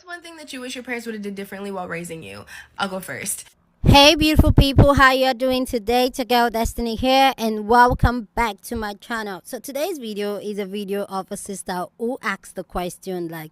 One thing that you wish your parents would have did differently while raising you? I'll go first. Hey beautiful people, how you doing today? It's your girl Destiny here and welcome back to my channel. So today's video is a video of a sister who asked the question like,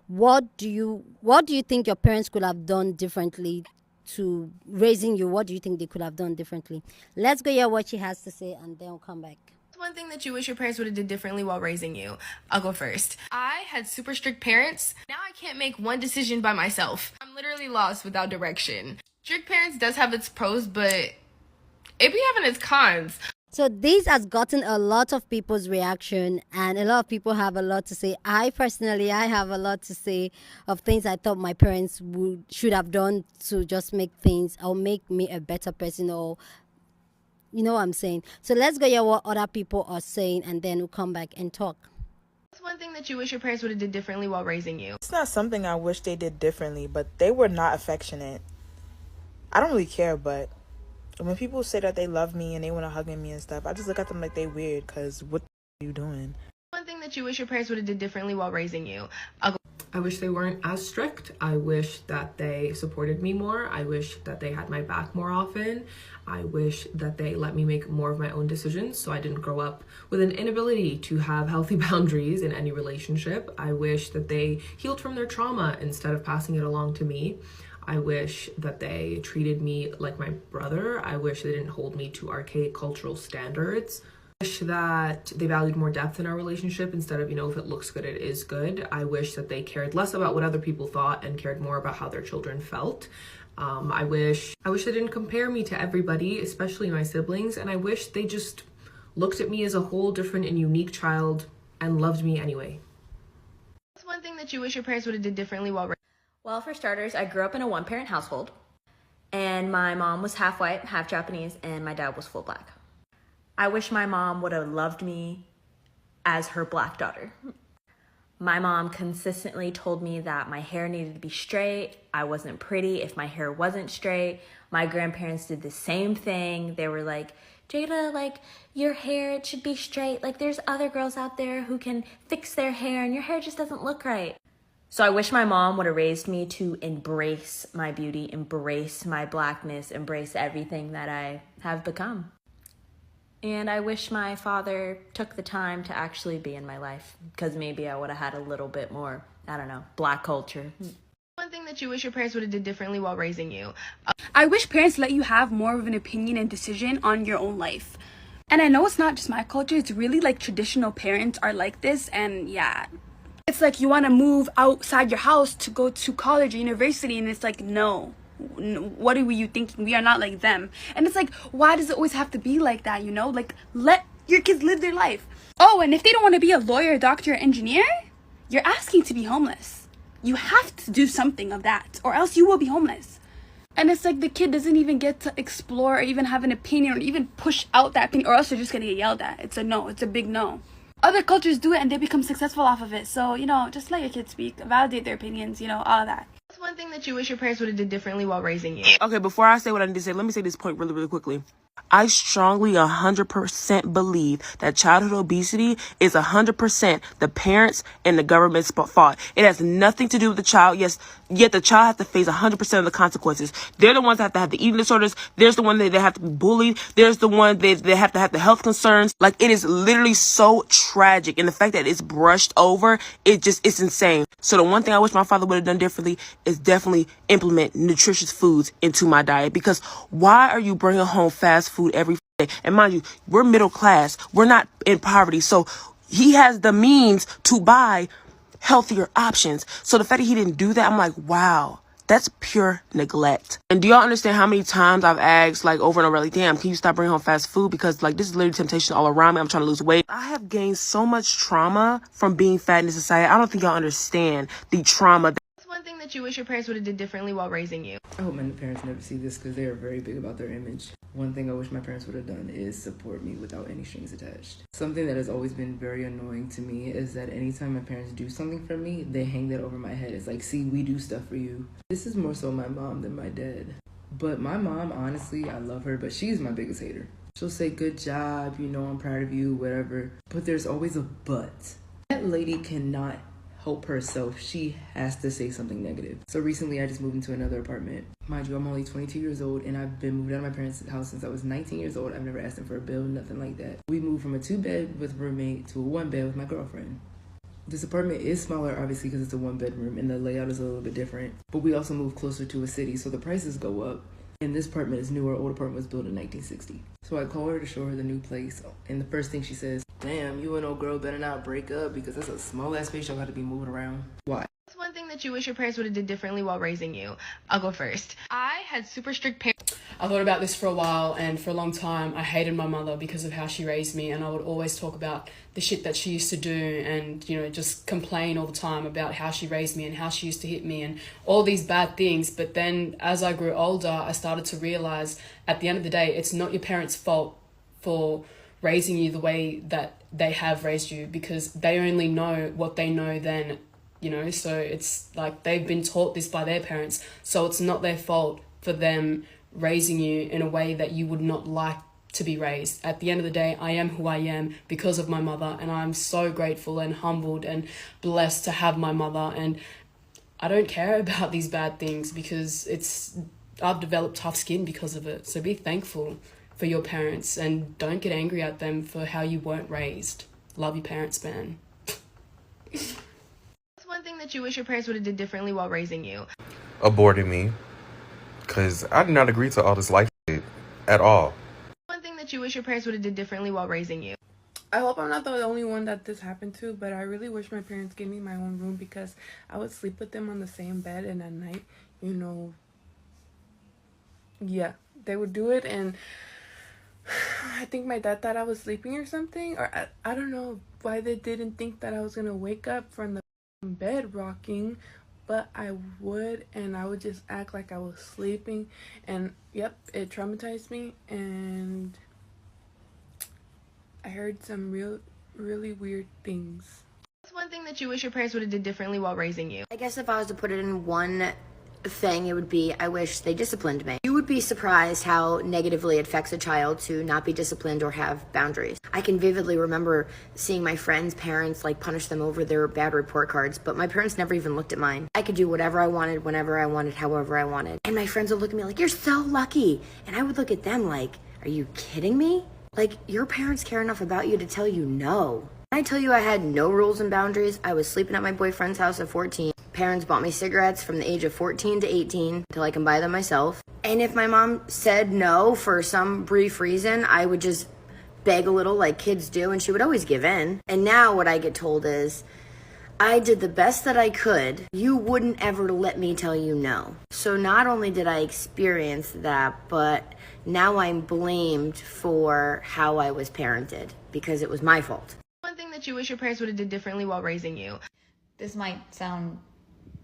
what do you think your parents could have done differently to raising you? What do you think they could have done differently? Let's go hear what she has to say and then we'll come back. One thing that you wish your parents would have did differently while raising you? I'll go first. I had super strict parents. Now I can't make one decision by myself. I'm literally lost without direction. Strict parents does have its pros, but it be having its cons. So this has gotten a lot of people's reaction and a lot of people have a lot to say. I have a lot to say of things I thought my parents should have done to just make things or make me a better person, or you know what I'm saying. So let's go hear what other people are saying and then we'll come back and talk. What's one thing that you wish your parents would have did differently while raising you? It's not something I wish they did differently, but they were not affectionate. I don't really care, but when people say that they love me and they want to hug me and stuff, I just look at them like they weird, because what are you doing? One thing that you wish your parents would have did differently while raising you? I wish they weren't as strict. I wish that they supported me more. I wish that they had my back more often. I wish that they let me make more of my own decisions so I didn't grow up with an inability to have healthy boundaries in any relationship. I wish that they healed from their trauma instead of passing it along to me. I wish that they treated me like my brother. I wish they didn't hold me to archaic cultural standards. I wish that they valued more depth in our relationship instead of, if it looks good, it is good. I wish that they cared less about what other people thought and cared more about how their children felt. I wish they didn't compare me to everybody, especially my siblings. And I wish they just looked at me as a whole different and unique child and loved me anyway. What's one thing that you wish your parents would have did differently while raising you? Well, for starters, I grew up in a one-parent household, and my mom was half white, half Japanese, and my dad was full black. I wish my mom would have loved me as her black daughter. My mom consistently told me that my hair needed to be straight. I wasn't pretty if my hair wasn't straight. My grandparents did the same thing. They were like, Jada, your hair, it should be straight. There's other girls out there who can fix their hair, and your hair just doesn't look right. So I wish my mom would have raised me to embrace my beauty, embrace my blackness, embrace everything that I have become. And I wish my father took the time to actually be in my life, because maybe I would have had a little bit more, black culture. One thing that you wish your parents would have did differently while raising you? I wish parents let you have more of an opinion and decision on your own life. And I know it's not just my culture, it's really traditional parents are like this, and yeah. It's you want to move outside your house to go to college or university, and it's no. What are you thinking? We are not like them. And it's why does it always have to be like that, let your kids live their life. Oh, and if they don't want to be a lawyer, doctor, or engineer, you're asking to be homeless. You have to do something of that, or else you will be homeless. And it's the kid doesn't even get to explore or even have an opinion or even push out that opinion, or else they're just going to get yelled at. It's a no. It's a big no. Other cultures do it and they become successful off of it. So, just let your kids speak, validate their opinions, all of that. What's one thing that you wish your parents would have did differently while raising you? Okay, before I say what I need to say, let me say this point really, really quickly. I strongly 100% believe that childhood obesity is 100% the parents and the government's fault. It has nothing to do with the child. Yes, yet the child has to face 100% of the consequences. They're the ones that have to have the eating disorders. There's the one that they have to be bullied. There's the one that they have to have the health concerns. It is literally so tragic. And the fact that it's brushed over, it's insane. So the one thing I wish my father would have done differently is definitely implement nutritious foods into my diet. Because why are you bringing home fast food every day? And mind you, we're middle class. We're not in poverty. So he has the means to buy healthier options. So the fact that he didn't do that, I'm like, wow, that's pure neglect. And do y'all understand how many times I've asked over and over, damn, can you stop bringing home fast food? Because this is literally temptation all around me. I'm trying to lose weight. I have gained so much trauma from being fat in this society. I don't think y'all understand the trauma. One thing that you wish your parents would have did differently while raising you? I hope my parents never see this, because they are very big about their image. One thing I wish my parents would have done is support me without any strings attached. Something that has always been very annoying to me is that anytime my parents do something for me, they hang that over my head. It's see, we do stuff for you. This is more so my mom than my dad. But my mom, honestly, I love her, but she's my biggest hater. She'll say, good job, I'm proud of you, whatever. But there's always a but. That lady cannot help herself, she has to say something negative. So recently I just moved into another apartment. Mind you, I'm only 22 years old and I've been moved out of my parents' house since I was 19 years old. I've never asked them for a bill, nothing like that. We moved from a 2-bed with roommate to a 1-bed with my girlfriend. This apartment is smaller, obviously, because it's a 1-bedroom and the layout is a little bit different. But we also moved closer to a city, so the prices go up. And this apartment is newer. Old apartment was built in 1960. So I call her to show her the new place. And the first thing she says, "Damn, you and old girl better not break up because that's a small ass space y'all got to be moving around." Why? What's one thing that you wish your parents would have did differently while raising you? I'll go first. I had super strict parents. I thought about this for a while, and for a long time I hated my mother because of how she raised me, and I would always talk about the shit that she used to do and, you know, just complain all the time about how she raised me and how she used to hit me and all these bad things. But then as I grew older, I started to realize at the end of the day, it's not your parents' fault for raising you the way that they have raised you, because they only know what they know then, you know. So it's like they've been taught this by their parents, so it's not their fault for them raising you in a way that you would not like to be raised. At the end of the day, I am who I am because of my mother, and I'm so grateful and humbled and blessed to have my mother. And I don't care about these bad things because I've developed tough skin because of it. So be thankful for your parents and don't get angry at them for how you weren't raised. Love your parents, man. What's one thing that you wish your parents would have did differently while raising you? Aborting me, because I did not agree to all this life shit at all. One thing that you wish your parents would have did differently while raising you? I hope I'm not the only one that this happened to, but I really wish my parents gave me my own room because I would sleep with them on the same bed, and at night, you know, yeah, they would do it. And I think my dad thought I was sleeping or something, or I don't know why they didn't think that I was gonna wake up from the bed rocking, but I would, and I would just act like I was sleeping, and yep, it traumatized me. And I heard some really weird things. What's one thing that you wish your parents would have did differently while raising you? I guess if I was to put it in one thing, it would be I wish they disciplined me. You would be surprised how negatively it affects a child to not be disciplined or have boundaries. I can vividly remember seeing my friends' parents like punish them over their bad report cards, but my parents never even looked at mine. I could do whatever I wanted, whenever I wanted, however I wanted. And my friends would look at me like, "You're so lucky." And I would look at them like, "Are you kidding me? Like, your parents care enough about you to tell you no." I tell you I had no rules and boundaries. I was sleeping at my boyfriend's house at 14. Parents bought me cigarettes from the age of 14 to 18 until I can buy them myself. And if my mom said no for some brief reason, I would just beg a little like kids do, and she would always give in. And now what I get told is, I did the best that I could. You wouldn't ever let me tell you no. So not only did I experience that, but now I'm blamed for how I was parented because it was my fault. One thing that you wish your parents would have did differently while raising you? This might sound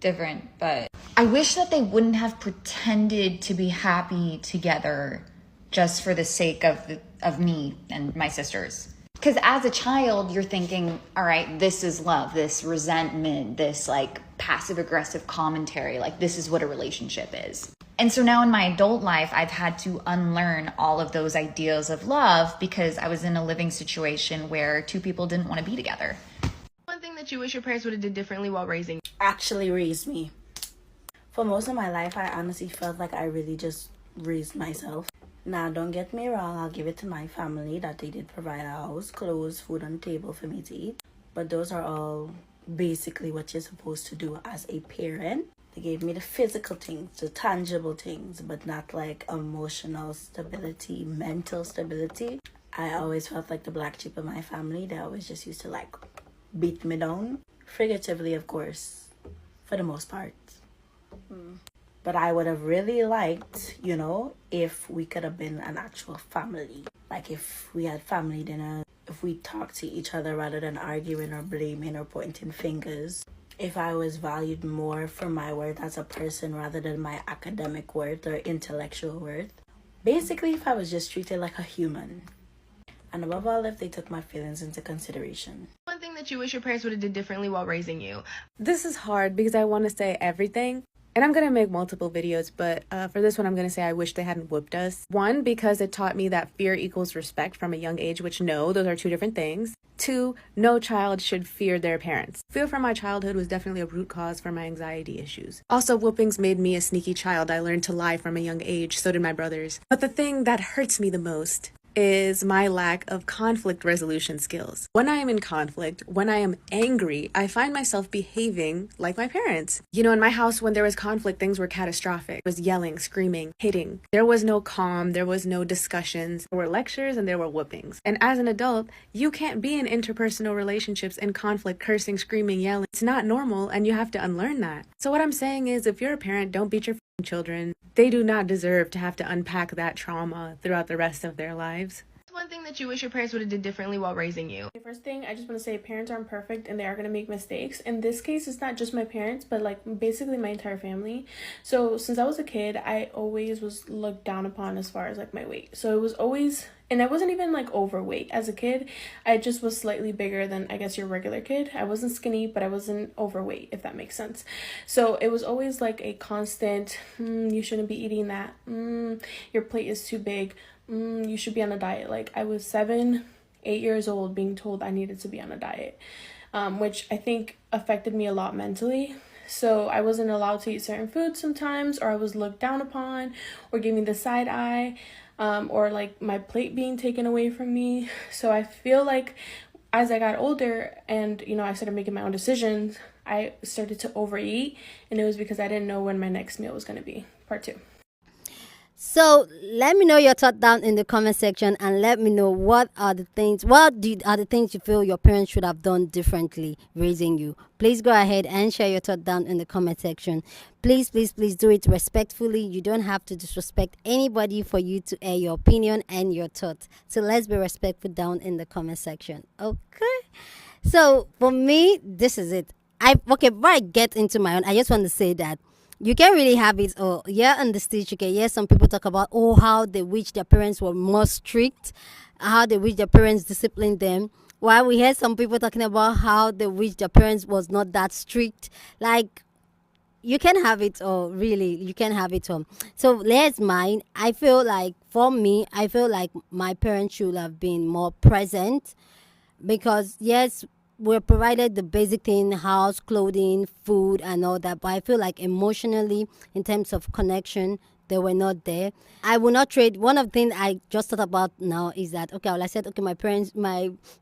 different, but I wish that they wouldn't have pretended to be happy together just for the sake of me and my sisters. Because as a child, you're thinking, all right, this is love, this resentment, this like passive aggressive commentary, like this is what a relationship is. And so now in my adult life, I've had to unlearn all of those ideas of love because I was in a living situation where two people didn't want to be together. One thing that you wish your parents would have did differently while raising you? Actually raised me. For most of my life, I honestly felt like I really just raised myself. Now, don't get me wrong, I'll give it to my family that they did provide a house, clothes, food on the table for me to eat. But those are all basically what you're supposed to do as a parent. They gave me the physical things, the tangible things, but not like emotional stability, mental stability. I always felt like the black sheep of my family. They always just used to like beat me down. Figuratively, of course, for the most part. But I would have really liked, you know, if we could have been an actual family. Like if we had family dinner, if we talked to each other rather than arguing or blaming or pointing fingers. If I was valued more for my worth as a person rather than my academic worth or intellectual worth. Basically, if I was just treated like a human. And above all, if they took my feelings into consideration. One thing that you wish your parents would have did differently while raising you? This is hard because I want to say everything, And I'm gonna make multiple videos, but for this one, I'm gonna say I wish they hadn't whooped us. One, because it taught me that fear equals respect from a young age, which no, those are two different things. Two, no child should fear their parents. Fear from my childhood was definitely a root cause for my anxiety issues. Also, whoopings made me a sneaky child. I learned to lie from a young age, so did my brothers. But the thing that hurts me the most is my lack of conflict resolution skills. When I am in conflict, when I am angry, I find myself behaving like my parents. You know, in my house, when there was conflict, things were catastrophic. There was yelling, screaming, hitting. There was no calm, there was no discussions. There were lectures and there were whoopings. And as an adult, you can't be in interpersonal relationships in conflict, cursing, screaming, yelling. It's not normal, and you have to unlearn that. So what I'm saying is, if you're a parent, don't beat your children. They do not deserve to have to unpack that trauma throughout the rest of their lives. One thing that you wish your parents would have did differently while raising you. First thing, I just want to say parents aren't perfect and they are going to make mistakes. In this case, it's not just my parents, but like basically my entire family. So since I was a kid, I always was looked down upon as far as like my weight. So it was always, and I wasn't even like overweight as a kid. I just was slightly bigger than I guess your regular kid. I wasn't skinny, but I wasn't overweight, if that makes sense. So it was always like a constant, you shouldn't be eating that. Your plate is too big. You should be on a diet. Like I was 7, 8 years old being told I needed to be on a diet, which I think affected me a lot mentally. So I wasn't allowed to eat certain foods sometimes, or I was looked down upon, or giving the side eye, or like my plate being taken away from me. So I feel like as I got older and, you know, I started making my own decisions, I started to overeat, and it was because I didn't know when my next meal was going to be. Part 2. So let me know your thought down in the comment section, and let me know what are the things you feel your parents should have done differently raising you. Please go ahead and share your thought down in the comment section. Please do it respectfully. You don't have to disrespect anybody for you to air your opinion and your thoughts. So let's be respectful down in the comment section. Okay. So for me, this is it. Before I get into my own, I just want to say that you can really have it all. Yeah, on the stage, you can hear some people talk about how they wish their parents were more strict, how they wish their parents disciplined them. While we hear some people talking about how they wish their parents was not that strict. Like, you can have it all, really. You can have it all. So there's mine. I feel like, for me, I feel like my parents should have been more present, because yes, we're provided the basic thing, house, clothing, food, and all that. But I feel like emotionally, in terms of connection, they were not there. I will not trade. One of the things I just thought about now is that, okay, well, I said, okay, my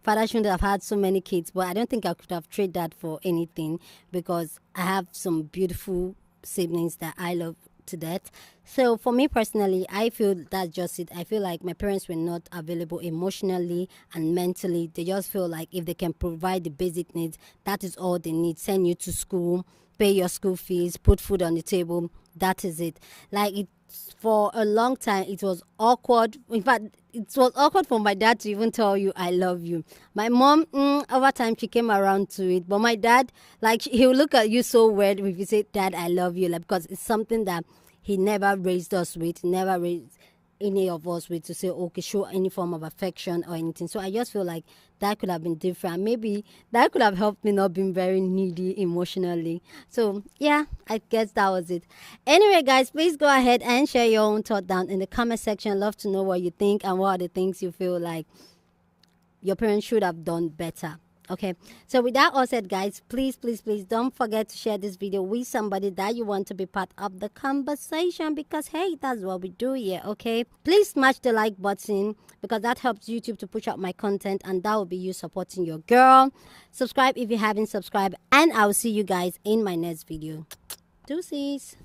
father shouldn't have had so many kids, but I don't think I could have traded that for anything, because I have some beautiful siblings that I love to death. So for me personally, I feel that's just it. I feel like my parents were not available emotionally and mentally. They just feel like if they can provide the basic needs, that is all they need. Send you to school, pay your school fees, put food on the table. That is it. Like, for a long time, it was awkward. In fact, it was awkward for my dad to even tell you I love you. My mom, over time, she came around to it. But my dad, like, he'll look at you so weird if you say, Dad, I love you, like, because it's something that he never raised us with, never raised any of us with, to say, okay, show any form of affection or anything. So I just feel like that could have been different. Maybe that could have helped me not being very needy emotionally. So yeah, I guess that was it. Anyway, guys, please go ahead and share your own thought down in the comment section. Love to know what you think and what are the things you feel like your parents should have done better. Okay, so with that all said, guys, please don't forget to share this video with somebody that you want to be part of the conversation, because hey, that's what we do here. Okay, please smash the like button, because that helps YouTube to push out my content, and that will be you supporting your girl. Subscribe if you haven't subscribed, and I'll see you guys in my next video. Deuces.